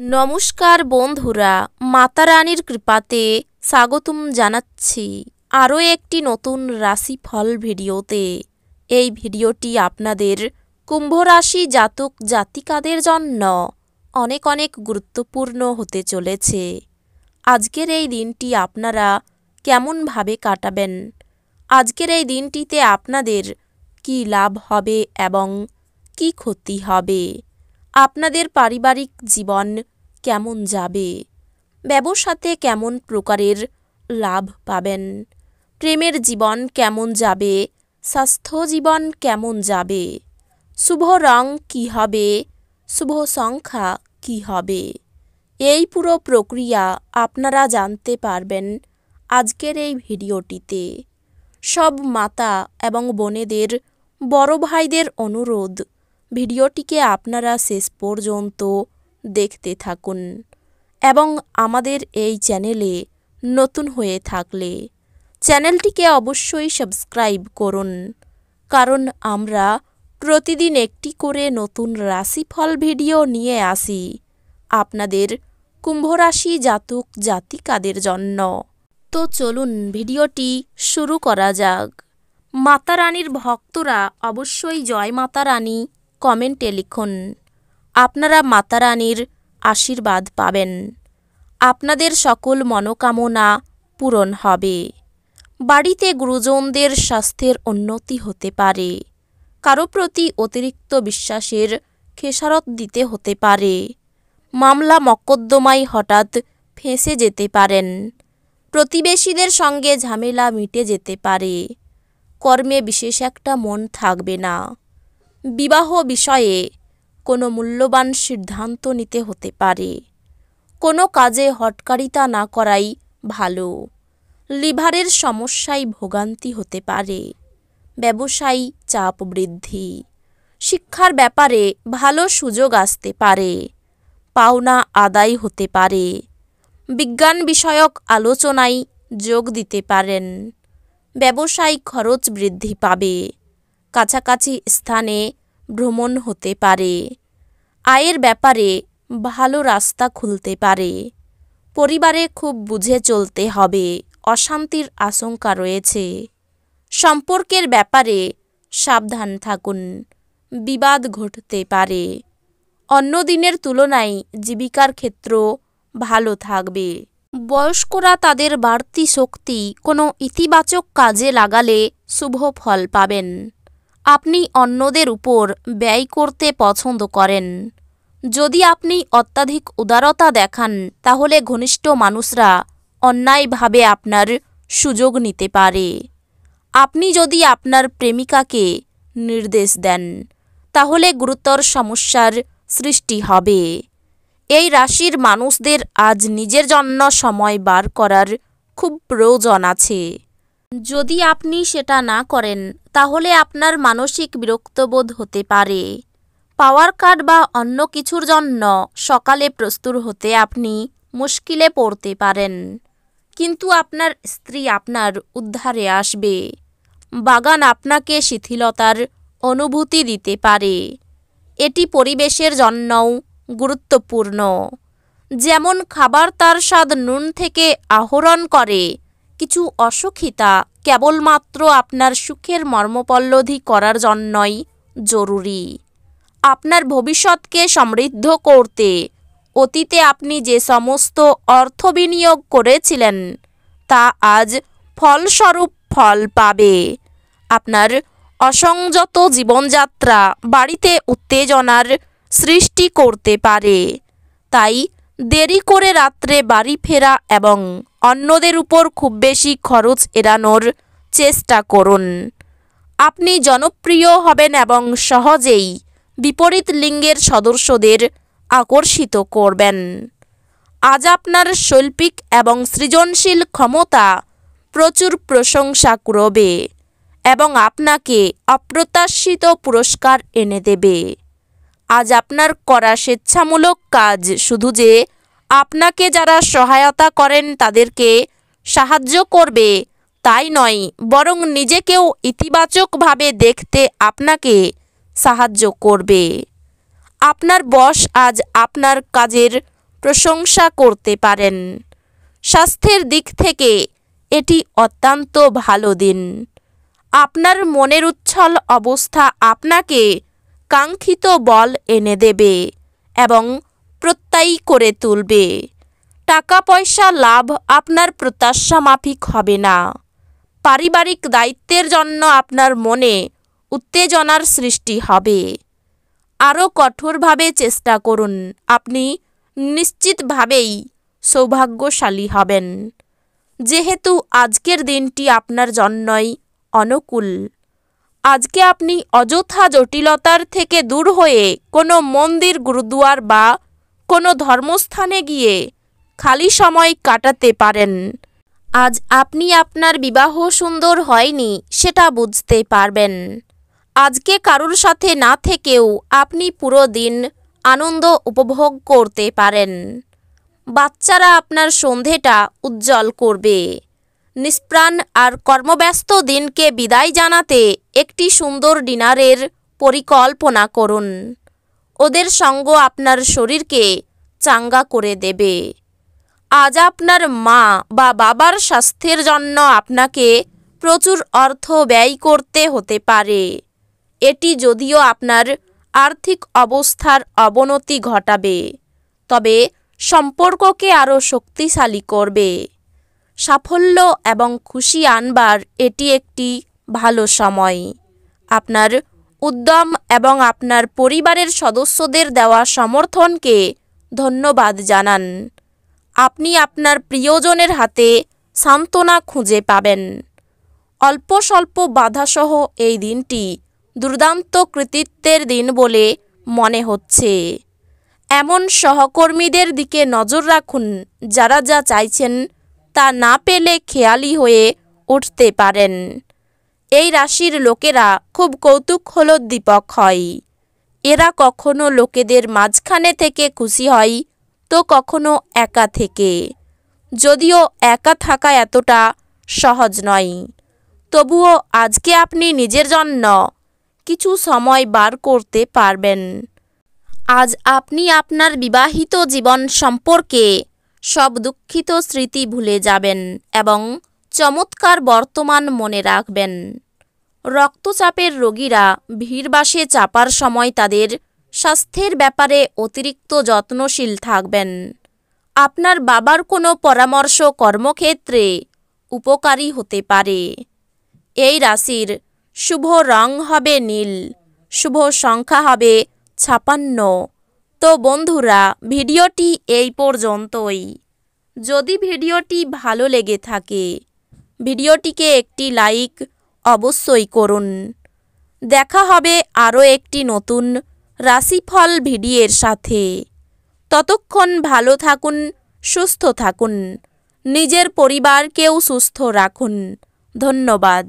নমস্কার বন্ধুরা, মাতা রানীর কৃপাতে স্বাগতম জানাচ্ছি আরও একটি নতুন রাশিফল ভিডিওতে। এই ভিডিওটি আপনাদের কুম্ভ রাশি জাতক জাতিকাদের জন্য অনেক অনেক গুরুত্বপূর্ণ হতে চলেছে। আজকের এই দিনটি আপনারা কেমনভাবে কাটাবেন, আজকের এই দিনটিতে আপনাদের কি লাভ হবে এবং কি ক্ষতি হবে, আপনাদের পারিবারিক জীবন কেমন যাবে, ব্যবসাতে কেমন প্রকারের লাভ পাবেন, প্রেমের জীবন কেমন যাবে, স্বাস্থ্য জীবন কেমন যাবে, শুভ রং কী হবে, শুভ সংখ্যা কী হবে, এই পুরো প্রক্রিয়া আপনারা জানতে পারবেন আজকের এই ভিডিওটিতে। সব মাতা এবং বোনেদের, বড় ভাইদের অনুরোধ, ভিডিওটিকে আপনারা শেষ পর্যন্ত দেখতে থাকুন এবং আমাদের এই চ্যানেলে নতুন হয়ে থাকলে চ্যানেলটিকে অবশ্যই সাবস্ক্রাইব করুন, কারণ আমরা প্রতিদিন একটি করে নতুন রাশিফল ভিডিও নিয়ে আসি আপনাদের কুম্ভ রাশি জাতক জাতিকাদের জন্য। তো চলুন ভিডিওটি শুরু করা যাক। মাতা রানীর ভক্তরা অবশ্যই জয় মাতা রানী কমেন্টে লিখুন। আপনারা মাতা রানীর আশীর্বাদ পাবেন, আপনাদের সকল মনোকামনা পূরণ হবে। বাড়িতে গুরুজনদের স্বাস্থ্যের উন্নতি হতে পারে, কারো প্রতি অতিরিক্ত বিশ্বাসের খেসারত দিতে হতে পারে, মামলা মকদ্দমায় হঠাৎ ফেঁসে যেতে পারেন, প্রতিবেশীদের সঙ্গে ঝামেলা মিটে যেতে পারে, কর্মে বিশেষ একটা মন থাকবে না, বিবাহ বিষয়ে কোনো মূল্যবান সিদ্ধান্ত নিতে হতে পারে, কোনো কাজে হটকারিতা না করাই ভালো, লিভারের সমস্যায় ভোগান্তি হতে পারে, ব্যবসায়ী চাপ বৃদ্ধি, শিক্ষার ব্যাপারে ভালো সুযোগ আসতে পারে, পাওনা আদায় হতে পারে, বিজ্ঞান বিষয়ক আলোচনায় যোগ দিতে পারেন, ব্যবসায়িক খরচ বৃদ্ধি পাবে, কাছাকাছি স্থানে ভ্রমণ হতে পারে, আয়ের ব্যাপারে ভালো রাস্তা খুলতে পারে, পরিবারে খুব বুঝে চলতে হবে, অশান্তির আশঙ্কা রয়েছে, সম্পর্কের ব্যাপারে সাবধান থাকুন, বিবাদ ঘটতে পারে, অন্য দিনের তুলনায় জীবিকার ক্ষেত্র ভালো থাকবে। বয়স্করা তাদের বাড়তি শক্তি কোনো ইতিবাচক কাজে লাগালে শুভ ফল পাবেন। আপনি অন্যদের উপর ব্যয় করতে পছন্দ করেন। যদি আপনি অত্যাধিক উদারতা দেখান, তাহলে ঘনিষ্ঠ মানুষরা অন্যায়ভাবে আপনার সুযোগ নিতে পারে। আপনি যদি আপনার প্রেমিকাকে নির্দেশ দেন, তাহলে গুরুতর সমস্যার সৃষ্টি হবে। এই রাশির মানুষদের আজ নিজের জন্য সময় বার করার খুব প্রয়োজন আছে। যদি আপনি সেটা না করেন, তাহলে আপনার মানসিক বিরক্তবোধ হতে পারে। পাওয়ার কাট বা অন্য কিছুর জন্য সকালে প্রস্তুত হতে আপনি মুশকিলে পড়তে পারেন, কিন্তু আপনার স্ত্রী আপনার উদ্ধারে আসবে। বাগান আপনাকে শিথিলতার অনুভূতি দিতে পারে। এটি পরিবেশের জন্যও গুরুত্বপূর্ণ। যেমন খাবার তার স্বাদ নুন থেকে আহরণ করে, কিছু অসুখিতা কেবলমাত্র আপনার সুখের মর্মপল্লবী করার জন্যই জরুরি। আপনার ভবিষ্যৎকে সমৃদ্ধ করতে অতীতে আপনি যে সমস্ত অর্থ বিনিয়োগ করেছিলেন, তা আজ ফলস্বরূপ ফল পাবে। আপনার অসংযত জীবনযাত্রা বাড়িতে উত্তেজনার সৃষ্টি করতে পারে, তাই দেরি করে রাত্রে বাড়ি ফেরা এবং অন্যদের উপর খুব বেশি খরচ এড়ানোর চেষ্টা করুন। আপনি জনপ্রিয় হবেন এবং সহজেই বিপরীত লিঙ্গের সদস্যদের আকর্ষিত করবেন। আজ আপনার শৈল্পিক এবং সৃজনশীল ক্ষমতা প্রচুর প্রশংসা করবে এবং আপনাকে অপ্রত্যাশিত পুরস্কার এনে দেবে। আজ আপনার করা স্বেচ্ছামূলক কাজ শুধু যে আপনাকে যারা সহায়তা করেন তাদেরকে সাহায্য করবে তাই নয়, বরং নিজেকেও ইতিবাচকভাবে দেখতে আপনাকে সাহায্য করবে। আপনার বস আজ আপনার কাজের প্রশংসা করতে পারেন। স্বাস্থ্যের দিক থেকে এটি অত্যন্ত ভালো দিন। আপনার মনের উচ্ছল অবস্থা আপনাকে কাঙ্ক্ষিত বল এনে দেবে এবং প্রত্যয়ী করে তুলবে। টাকা পয়সা লাভ আপনার প্রত্যাশা মাফিক হবে না। পারিবারিক দায়িত্বের জন্য আপনার মনে উত্তেজনার সৃষ্টি হবে। আরও কঠোরভাবে চেষ্টা করুন, আপনি নিশ্চিতভাবেই সৌভাগ্যশালী হবেন। যেহেতু আজকের দিনটি আপনার জন্যই অনুকূল, আজকে আপনি অযথা জটিলতার থেকে দূর হয়ে কোনো মন্দির, গুরুদুয়ার বা কোনো ধর্মস্থানে গিয়ে খালি সময় কাটাতে পারেন। আজ আপনি আপনার বিবাহ সুন্দর হয়নি সেটা বুঝতে পারবেন। আজকে কারুর সাথে না থেকেও আপনি পুরো দিন আনন্দ উপভোগ করতে পারেন। বাচ্চারা আপনার সন্ধেটা উজ্জ্বল করবে। নিষ্প্রাণ আর কর্মব্যস্ত দিনকে বিদায় জানাতে একটি সুন্দর ডিনারের পরিকল্পনা করুন। ওদের সঙ্গ আপনার শরীরকে চাঙ্গা করে দেবে। আজ আপনার মা বা বাবার স্বাস্থ্যের জন্য আপনাকে প্রচুর অর্থ ব্যয় করতে হতে পারে। এটি যদিও আপনার আর্থিক অবস্থার অবনতি ঘটাবে, তবে সম্পর্ককে আরও শক্তিশালী করবে। সাফল্য এবং খুশি আনবার এটি একটি ভালো সময়। আপনার উদ্যম এবং আপনার পরিবারের সদস্যদের দেওয়া সমর্থনকে ধন্যবাদ জানান। আপনি আপনার প্রিয়জনের হাতে সান্ত্বনা খুঁজে পাবেন। অল্প স্বল্প বাধাসহ এই দিনটি দুর্দান্ত কৃতিত্বের দিন বলে মনে হচ্ছে। এমন সহকর্মীদের দিকে নজর রাখুন যারা যা চাইছেন তা না পেলে খেয়ালি হয়ে উঠতে পারেন। এই রাশির লোকেরা খুব কৌতূহলোদ্দীপক হয়। এরা কখনো লোকেদের মাঝখানে থেকে খুশি হয় তো কখনো একা থেকে। যদিও একা থাকা এতটা সহজ নয়, তবুও আজকে আপনি নিজের জন্য কিছু সময় বার করতে পারবেন। আজ আপনি আপনার বিবাহিত জীবন সম্পর্কে সব দুঃখিত স্মৃতি ভুলে যাবেন এবং চমৎকার বর্তমান মনে রাখবেন। রক্তচাপের রোগীরা ভিড়বাসে চাপার সময় তাদের স্বাস্থ্যের ব্যাপারে অতিরিক্ত যত্নশীল থাকবেন। আপনার বাবার কোনো পরামর্শ কর্মক্ষেত্রে উপকারী হতে পারে। এই রাশির শুভ রং হবে নীল, শুভ সংখ্যা হবে 56। তো বন্ধুরা, ভিডিওটি এই পর্যন্তই। যদি ভিডিওটি ভালো লেগে থাকে ভিডিওটিকে একটি লাইক অবশ্যই করুন। দেখা হবে আরও একটি নতুন রাশিফল ভিডিওর সাথে। ততক্ষণ ভালো থাকুন, সুস্থ থাকুন, নিজের পরিবারকেও সুস্থ রাখুন। ধন্যবাদ।